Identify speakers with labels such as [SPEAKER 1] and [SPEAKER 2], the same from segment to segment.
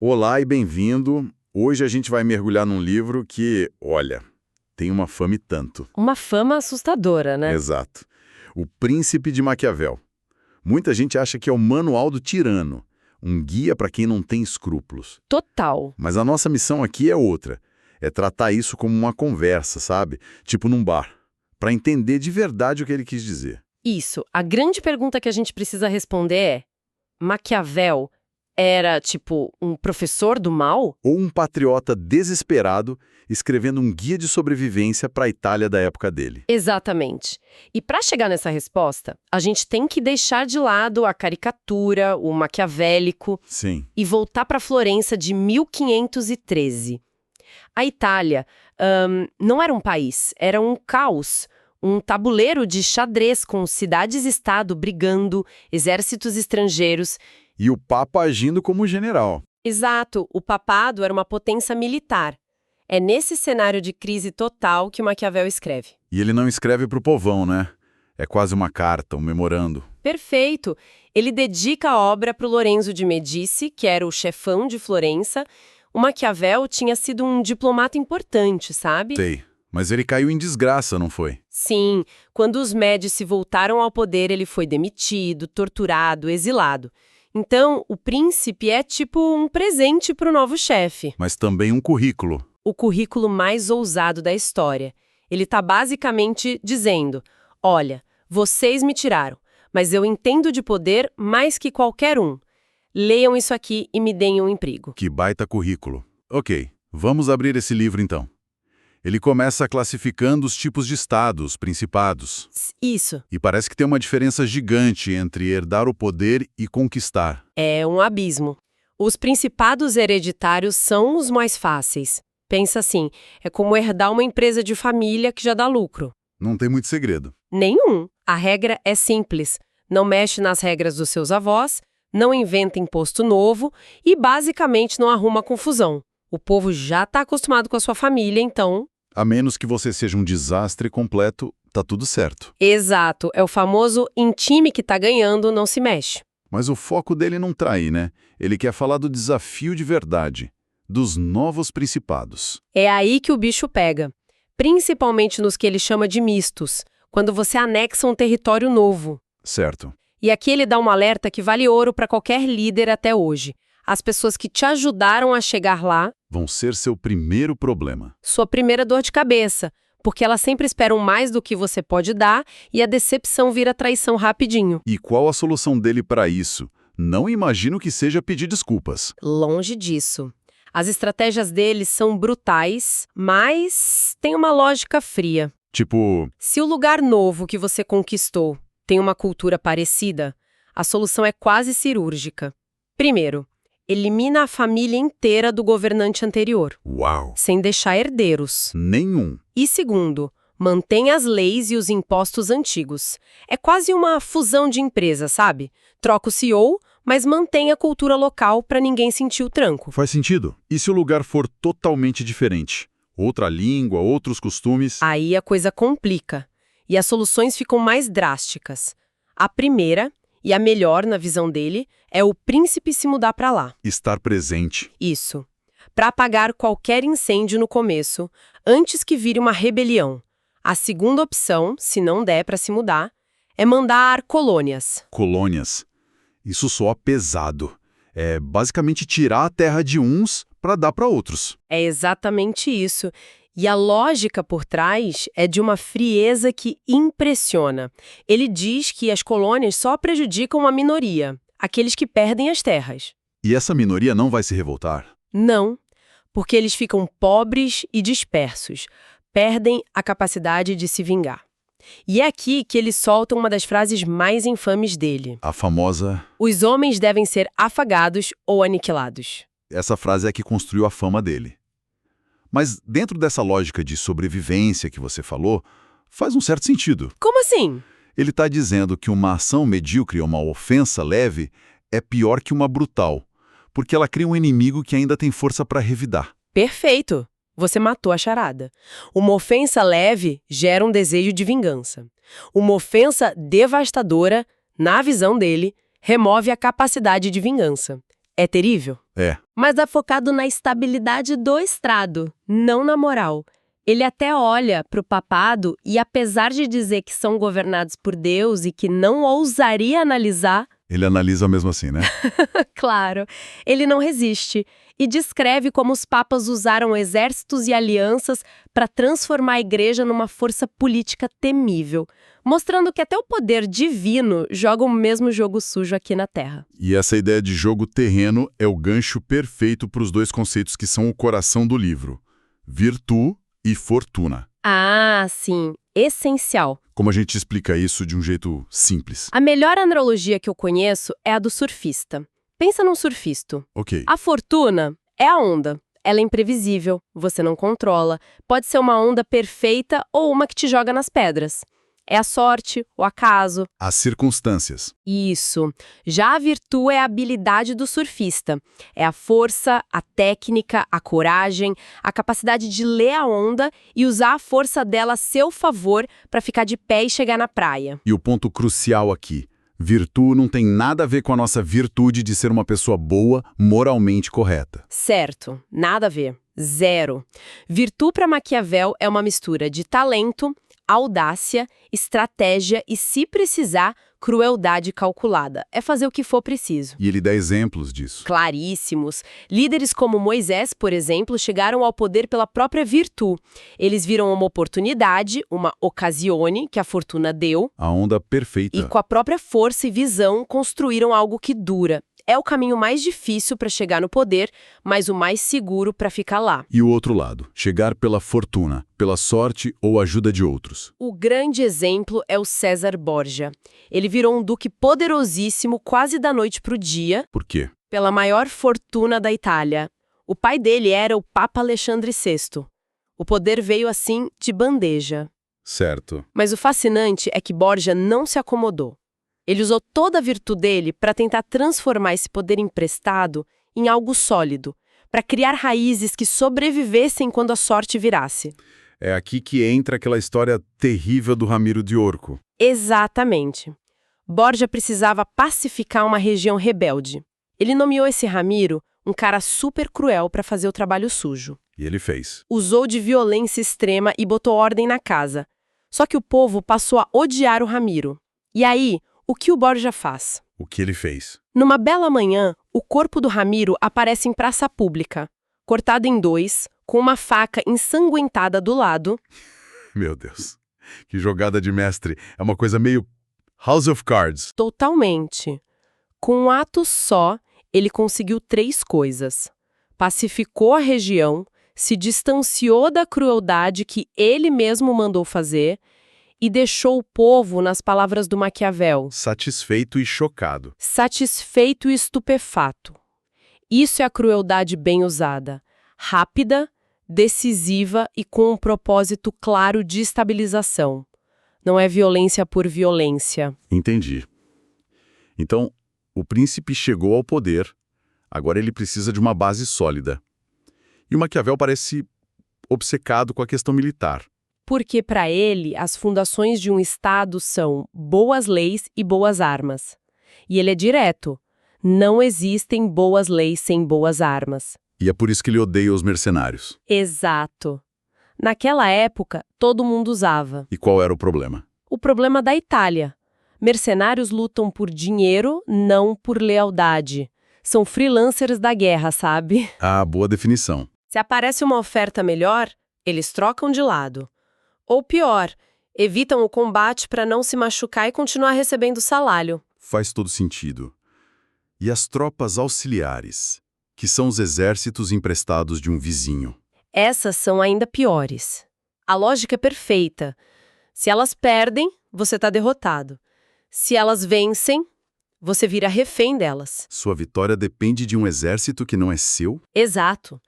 [SPEAKER 1] Olá e bem-vindo. Hoje a gente vai mergulhar num livro que, olha, tem uma fama e tanto.
[SPEAKER 2] Uma fama assustadora, né?
[SPEAKER 1] Exato. O Príncipe de Maquiavel. Muita gente acha que é o manual do tirano, um guia para quem não tem escrúpulos.
[SPEAKER 2] Total.
[SPEAKER 1] Mas a nossa missão aqui é outra. É tratar isso como uma conversa, sabe? Tipo num bar, para entender de verdade o que ele quis dizer.
[SPEAKER 2] Isso. A grande pergunta que a gente precisa responder é: Maquiavel era, tipo, um professor do mal?
[SPEAKER 1] Ou um patriota desesperado escrevendo um guia de sobrevivência para a Itália da época dele.
[SPEAKER 2] Exatamente. E para chegar nessa resposta, a gente tem que deixar de lado a caricatura, o maquiavélico,
[SPEAKER 1] Sim.
[SPEAKER 2] e voltar para Florença de 1513. A Itália não era um país, era um caos. Um tabuleiro de xadrez com cidades-estado brigando, exércitos estrangeiros.
[SPEAKER 1] E o Papa agindo como general.
[SPEAKER 2] Exato, o papado era uma potência militar. É nesse cenário de crise total que Maquiavel escreve.
[SPEAKER 1] E ele não escreve para o povão, né? É quase uma carta, um memorando.
[SPEAKER 2] Perfeito! Ele dedica a obra para o Lorenzo de Medici, que era o chefão de Florença. O Maquiavel tinha sido um diplomata importante, sabe?
[SPEAKER 1] Sei. Mas ele caiu em desgraça, não foi?
[SPEAKER 2] Sim, quando os Médici voltaram ao poder, ele foi demitido, torturado, exilado. Então, o príncipe é tipo um presente para o novo chefe.
[SPEAKER 1] Mas também um currículo.
[SPEAKER 2] O currículo mais ousado da história. Ele está basicamente dizendo: olha, vocês me tiraram, mas eu entendo de poder mais que qualquer um. Leiam isso aqui e me deem um emprego.
[SPEAKER 1] Que baita currículo. Ok, vamos abrir esse livro então. Ele começa classificando os tipos de estados, principados.
[SPEAKER 2] Isso.
[SPEAKER 1] E parece que tem uma diferença gigante entre herdar o poder e conquistar.
[SPEAKER 2] É um abismo. Os principados hereditários são os mais fáceis. Pensa assim, é como herdar uma empresa de família que já dá lucro.
[SPEAKER 1] Não tem muito segredo.
[SPEAKER 2] Nenhum. A regra é simples. Não mexe nas regras dos seus avós, não inventa imposto novo e basicamente não arruma confusão. O povo já está acostumado com a sua família, então...
[SPEAKER 1] A menos que você seja um desastre completo, tá tudo certo.
[SPEAKER 2] Exato. É o famoso em time que tá ganhando, não se mexe.
[SPEAKER 1] Mas o foco dele não tá aí, né? Ele quer falar do desafio de verdade, dos novos principados.
[SPEAKER 2] É aí que o bicho pega. Principalmente nos que ele chama de mistos, quando você anexa um território novo.
[SPEAKER 1] Certo.
[SPEAKER 2] E aqui ele dá um alerta que vale ouro para qualquer líder até hoje. As pessoas que te ajudaram a chegar lá
[SPEAKER 1] Vão ser seu primeiro problema.
[SPEAKER 2] sua primeira dor de cabeça, porque elas sempre esperam mais do que você pode dar e a decepção vira traição rapidinho.
[SPEAKER 1] E qual a solução dele para isso? Não imagino que seja pedir desculpas.
[SPEAKER 2] Longe disso. As estratégias deles são brutais, mas tem uma lógica fria.
[SPEAKER 1] Tipo,
[SPEAKER 2] Se o lugar novo que você conquistou tem uma cultura parecida, a solução é quase cirúrgica. Primeiro, elimina a família inteira do governante anterior,
[SPEAKER 1] uau,
[SPEAKER 2] sem deixar herdeiros.
[SPEAKER 1] nenhum.
[SPEAKER 2] E segundo, mantém as leis e os impostos antigos. É quase uma fusão de empresa, sabe? Troca o CEO, mas mantém a cultura local para ninguém sentir o tranco.
[SPEAKER 1] Faz sentido. E se o lugar for totalmente diferente? Outra língua, outros costumes?
[SPEAKER 2] Aí a coisa complica. E as soluções ficam mais drásticas. A primeira, e a melhor na visão dele, é o príncipe se mudar para lá.
[SPEAKER 1] Estar presente.
[SPEAKER 2] Isso. Para apagar qualquer incêndio no começo, antes que vire uma rebelião. A segunda opção, se não der para se mudar, é mandar colônias.
[SPEAKER 1] Colônias. Isso soa pesado. É basicamente tirar a terra de uns para dar para outros.
[SPEAKER 2] É exatamente isso. E a lógica por trás é de uma frieza que impressiona. Ele diz que as colônias só prejudicam a minoria, aqueles que perdem as terras.
[SPEAKER 1] E essa minoria não vai se revoltar?
[SPEAKER 2] Não, porque eles ficam pobres e dispersos, perdem a capacidade de se vingar. E é aqui que ele solta uma das frases mais infames dele.
[SPEAKER 1] A famosa...
[SPEAKER 2] Os homens devem ser afagados ou aniquilados.
[SPEAKER 1] Essa frase é que construiu a fama dele. Mas dentro dessa lógica de sobrevivência que você falou, faz um certo sentido.
[SPEAKER 2] Como assim?
[SPEAKER 1] Ele está dizendo que uma ação medíocre, uma ofensa leve, é pior que uma brutal, porque ela cria um inimigo que ainda tem força para revidar.
[SPEAKER 2] Perfeito! Você matou a charada. Uma ofensa leve gera um desejo de vingança. Uma ofensa devastadora, na visão dele, remove a capacidade de vingança. É terrível.
[SPEAKER 1] É.
[SPEAKER 2] Mas é focado na estabilidade do Estado, não na moral. Ele até olha para o papado e, apesar de dizer que são governados por Deus e que não ousaria analisar,
[SPEAKER 1] Ele analisa mesmo assim, né?
[SPEAKER 2] claro, ele não resiste e descreve como os papas usaram exércitos e alianças para transformar a igreja numa força política temível, mostrando que até o poder divino joga o mesmo jogo sujo aqui na Terra.
[SPEAKER 1] E essa ideia de jogo terreno é o gancho perfeito para os dois conceitos que são o coração do livro: virtu e fortuna.
[SPEAKER 2] Ah, sim, essencial.
[SPEAKER 1] Como a gente explica isso de um jeito simples?
[SPEAKER 2] A melhor analogia que eu conheço é a do surfista. Pensa num surfista.
[SPEAKER 1] Ok.
[SPEAKER 2] A fortuna é a onda. Ela é imprevisível, você não controla. Pode ser uma onda perfeita ou uma que te joga nas pedras. É a sorte, o acaso.
[SPEAKER 1] As circunstâncias.
[SPEAKER 2] Isso. Já a virtude é a habilidade do surfista. É a força, a técnica, a coragem, a capacidade de ler a onda e usar a força dela a seu favor para ficar de pé e chegar na praia.
[SPEAKER 1] E o ponto crucial aqui: virtu não tem nada a ver com a nossa virtude de ser uma pessoa boa, moralmente correta.
[SPEAKER 2] Certo, nada a ver. Zero. Virtude para Maquiavel é uma mistura de talento, audácia, estratégia e, se precisar, crueldade calculada. É fazer o que for preciso.
[SPEAKER 1] E ele dá exemplos disso.
[SPEAKER 2] Claríssimos. Líderes como Moisés, por exemplo, chegaram ao poder pela própria virtude. Eles viram uma oportunidade, uma ocasione que a fortuna deu,
[SPEAKER 1] A onda perfeita.
[SPEAKER 2] e com a própria força e visão construíram algo que dura. É o caminho mais difícil para chegar no poder, mas o mais seguro para ficar lá.
[SPEAKER 1] E o outro lado: chegar pela fortuna, pela sorte ou ajuda de outros.
[SPEAKER 2] O grande exemplo é o César Borgia. Ele virou um duque poderosíssimo quase da noite para o dia,
[SPEAKER 1] Por quê?
[SPEAKER 2] pela maior fortuna da Itália. O pai dele era o Papa Alexandre VI. O poder veio assim de bandeja.
[SPEAKER 1] Certo.
[SPEAKER 2] Mas o fascinante é que Borgia não se acomodou. Ele usou toda a virtude dele para tentar transformar esse poder emprestado em algo sólido, para criar raízes que sobrevivessem quando a sorte virasse.
[SPEAKER 1] É aqui que entra aquela história terrível do Ramiro de Orco.
[SPEAKER 2] Exatamente. Borgia precisava pacificar uma região rebelde. Ele nomeou esse Ramiro, um cara super cruel, para fazer o trabalho sujo.
[SPEAKER 1] E ele fez.
[SPEAKER 2] Usou de violência extrema e botou ordem na casa. Só que o povo passou a odiar o Ramiro. E aí, o que o Borgia faz?
[SPEAKER 1] O que ele fez?
[SPEAKER 2] Numa bela manhã, o corpo do Ramiro aparece em praça pública, cortado em dois, com uma faca ensanguentada do lado.
[SPEAKER 1] Meu Deus. Que jogada de mestre. É uma coisa meio House of Cards.
[SPEAKER 2] Totalmente. Com um ato só, ele conseguiu 3 coisas. Pacificou a região, se distanciou da crueldade que ele mesmo mandou fazer e deixou o povo, nas palavras do Maquiavel,
[SPEAKER 1] Satisfeito e chocado.
[SPEAKER 2] satisfeito e estupefato. Isso é a crueldade bem usada. Rápida, decisiva e com um propósito claro de estabilização. Não é violência por violência.
[SPEAKER 1] Entendi. Então, o príncipe chegou ao poder. Agora ele precisa de uma base sólida. E o Maquiavel parece obcecado com a questão militar.
[SPEAKER 2] Porque, para ele, as fundações de um Estado são boas leis e boas armas. E ele é direto. Não existem boas leis sem boas armas.
[SPEAKER 1] E é por isso que ele odeia os mercenários.
[SPEAKER 2] Exato. Naquela época, todo mundo usava.
[SPEAKER 1] E qual era o problema?
[SPEAKER 2] O problema da Itália. Mercenários lutam por dinheiro, não por lealdade. São freelancers da guerra, sabe?
[SPEAKER 1] Ah, boa definição.
[SPEAKER 2] Se aparece uma oferta melhor, eles trocam de lado. Ou pior, evitam o combate para não se machucar e continuar recebendo salário.
[SPEAKER 1] Faz todo sentido. E as tropas auxiliares, que são os exércitos emprestados de um vizinho.
[SPEAKER 2] Essas são ainda piores. A lógica é perfeita. Se elas perdem, você está derrotado. Se elas vencem, você vira refém delas.
[SPEAKER 1] Sua vitória depende de um exército que não é seu?
[SPEAKER 2] Exato.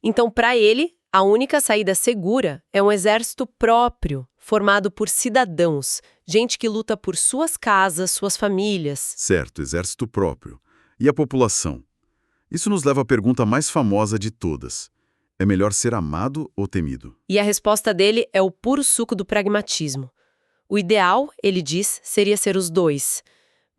[SPEAKER 2] Então, para ele, a única saída segura é um exército próprio, formado por cidadãos, gente que luta por suas casas, suas famílias.
[SPEAKER 1] Certo, exército próprio. E a população? Isso nos leva à pergunta mais famosa de todas. É melhor ser amado ou temido?
[SPEAKER 2] E a resposta dele é o puro suco do pragmatismo. O ideal, ele diz, seria ser os dois.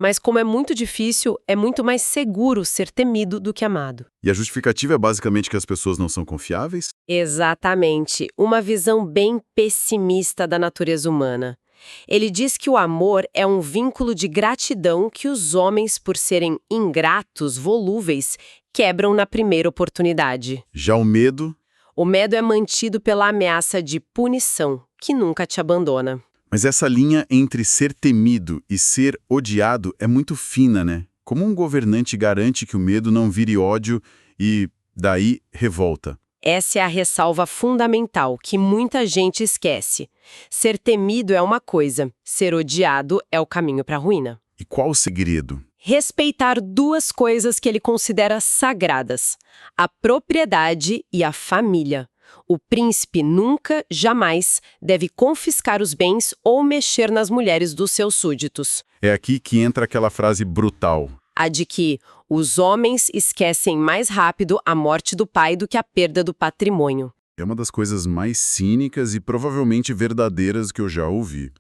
[SPEAKER 2] Mas como é muito difícil, é muito mais seguro ser temido do que amado.
[SPEAKER 1] E a justificativa é basicamente que as pessoas não são confiáveis?
[SPEAKER 2] Exatamente, uma visão bem pessimista da natureza humana. Ele diz que o amor é um vínculo de gratidão que os homens, por serem ingratos, volúveis, quebram na primeira oportunidade.
[SPEAKER 1] Já o medo...
[SPEAKER 2] O medo é mantido pela ameaça de punição, que nunca te abandona.
[SPEAKER 1] Mas essa linha entre ser temido e ser odiado é muito fina, né? Como um governante garante que o medo não vire ódio e, daí, revolta?
[SPEAKER 2] Essa é a ressalva fundamental que muita gente esquece. Ser temido é uma coisa, ser odiado é o caminho para a ruína.
[SPEAKER 1] E qual o segredo?
[SPEAKER 2] Respeitar duas coisas que ele considera sagradas: a propriedade e a família. O príncipe nunca, jamais, deve confiscar os bens ou mexer nas mulheres dos seus súditos.
[SPEAKER 1] É aqui que entra aquela frase brutal.
[SPEAKER 2] A de que os homens esquecem mais rápido a morte do pai do que a perda do patrimônio.
[SPEAKER 1] É uma das coisas mais cínicas e provavelmente verdadeiras que eu já ouvi.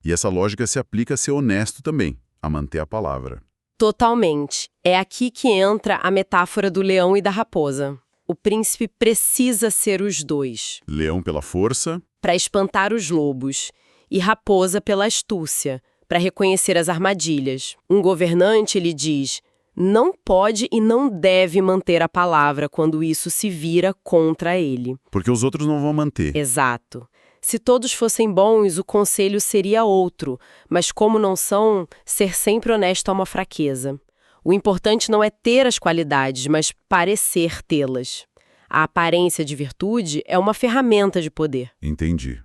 [SPEAKER 1] E essa lógica se aplica a ser honesto também, a manter a palavra.
[SPEAKER 2] Totalmente. É aqui que entra a metáfora do leão e da raposa. O príncipe precisa ser os dois.
[SPEAKER 1] Leão pela força,
[SPEAKER 2] Para espantar os lobos, e raposa pela astúcia, para reconhecer as armadilhas. Um governante, ele diz, não pode e não deve manter a palavra quando isso se vira contra ele.
[SPEAKER 1] porque os outros não vão manter.
[SPEAKER 2] Exato. Se todos fossem bons, o conselho seria outro, mas como não são, ser sempre honesto é uma fraqueza. O importante não é ter as qualidades, mas parecer tê-las. A aparência de virtude é uma ferramenta de poder.
[SPEAKER 1] Entendi.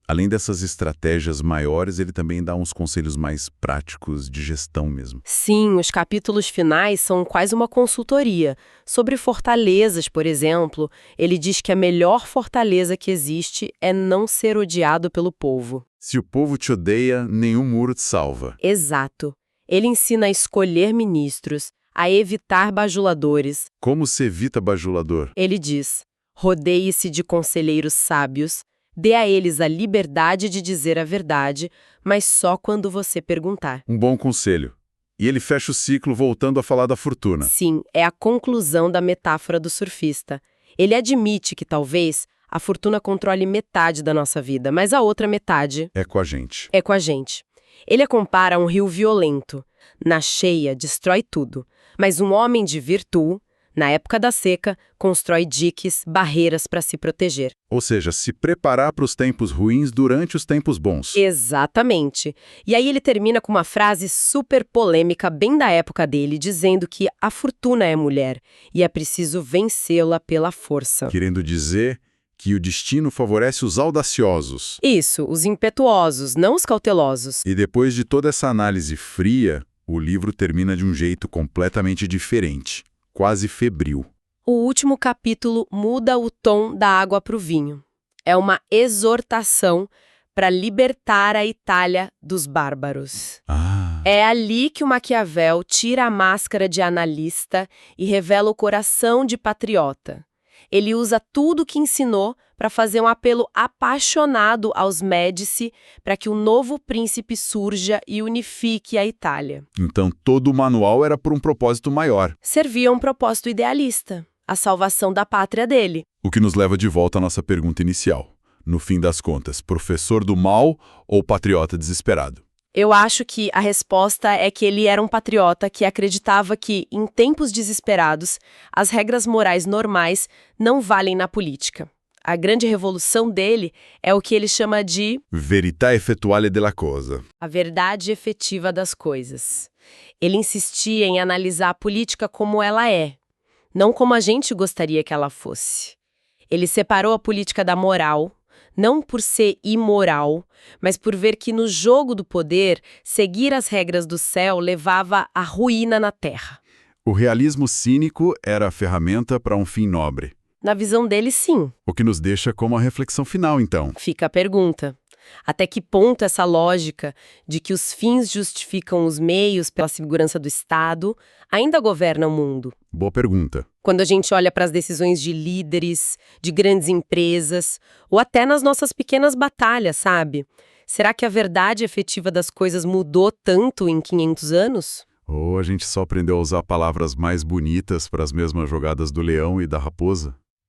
[SPEAKER 1] Além dessas estratégias maiores, ele também dá uns conselhos mais práticos de gestão mesmo.
[SPEAKER 2] Sim, os capítulos finais são quase uma consultoria. Sobre fortalezas, por exemplo, ele diz que a melhor fortaleza que existe é não ser odiado pelo povo.
[SPEAKER 1] Se o povo te odeia, nenhum muro te salva.
[SPEAKER 2] Exato. Ele ensina a escolher ministros, a evitar bajuladores.
[SPEAKER 1] Como se evita bajulador?
[SPEAKER 2] Ele diz, rodeie-se de conselheiros sábios, dê a eles a liberdade de dizer a verdade, mas só quando você perguntar.
[SPEAKER 1] Um bom conselho. E ele fecha o ciclo voltando a falar da fortuna.
[SPEAKER 2] Sim, é a conclusão da metáfora do surfista. Ele admite que talvez a fortuna controle metade da nossa vida, mas a outra metade
[SPEAKER 1] É com a gente.
[SPEAKER 2] é com a gente. Ele a compara a um rio violento. Na cheia, destrói tudo. Mas um homem de virtude, na época da seca, constrói diques, barreiras para se proteger.
[SPEAKER 1] Ou seja, se preparar para os tempos ruins durante os tempos bons.
[SPEAKER 2] Exatamente. E aí ele termina com uma frase super polêmica, bem da época dele, dizendo que a fortuna é mulher e é preciso vencê-la pela força.
[SPEAKER 1] Querendo dizer que o destino favorece os audaciosos.
[SPEAKER 2] Isso, os impetuosos, não os cautelosos.
[SPEAKER 1] E depois de toda essa análise fria, o livro termina de um jeito completamente diferente, quase febril.
[SPEAKER 2] O último capítulo muda o tom da água para o vinho. É uma exortação para libertar a Itália dos bárbaros. É ali que o Maquiavel tira a máscara de analista e revela o coração de patriota. Ele usa tudo o que ensinou para fazer um apelo apaixonado aos Médici para que o novo príncipe surja e unifique a Itália.
[SPEAKER 1] Então todo o manual era por um propósito maior.
[SPEAKER 2] Servia a um propósito idealista, a salvação da pátria dele.
[SPEAKER 1] O que nos leva de volta à nossa pergunta inicial. No fim das contas, professor do mal ou patriota desesperado?
[SPEAKER 2] Eu acho que a resposta é que ele era um patriota que acreditava que, em tempos desesperados, as regras morais normais não valem na política. A grande revolução dele é o que ele chama de
[SPEAKER 1] Verità effettuale della cosa.
[SPEAKER 2] a verdade efetiva das coisas. Ele insistia em analisar a política como ela é, não como a gente gostaria que ela fosse. Ele separou a política da moral, não por ser imoral, mas por ver que no jogo do poder, seguir as regras do céu levava à ruína na terra.
[SPEAKER 1] O realismo cínico era a ferramenta para um fim nobre.
[SPEAKER 2] Na visão dele, sim.
[SPEAKER 1] O que nos deixa como a reflexão final, então.
[SPEAKER 2] Fica a pergunta. Até que ponto essa lógica de que os fins justificam os meios pela segurança do Estado ainda governa o mundo?
[SPEAKER 1] Boa pergunta.
[SPEAKER 2] Quando a gente olha para as decisões de líderes, de grandes empresas, ou até nas nossas pequenas batalhas, sabe? Será que a verdade efetiva das coisas mudou tanto em 500 anos?
[SPEAKER 1] Ou a gente só aprendeu a usar palavras mais bonitas para as mesmas jogadas do leão e da raposa?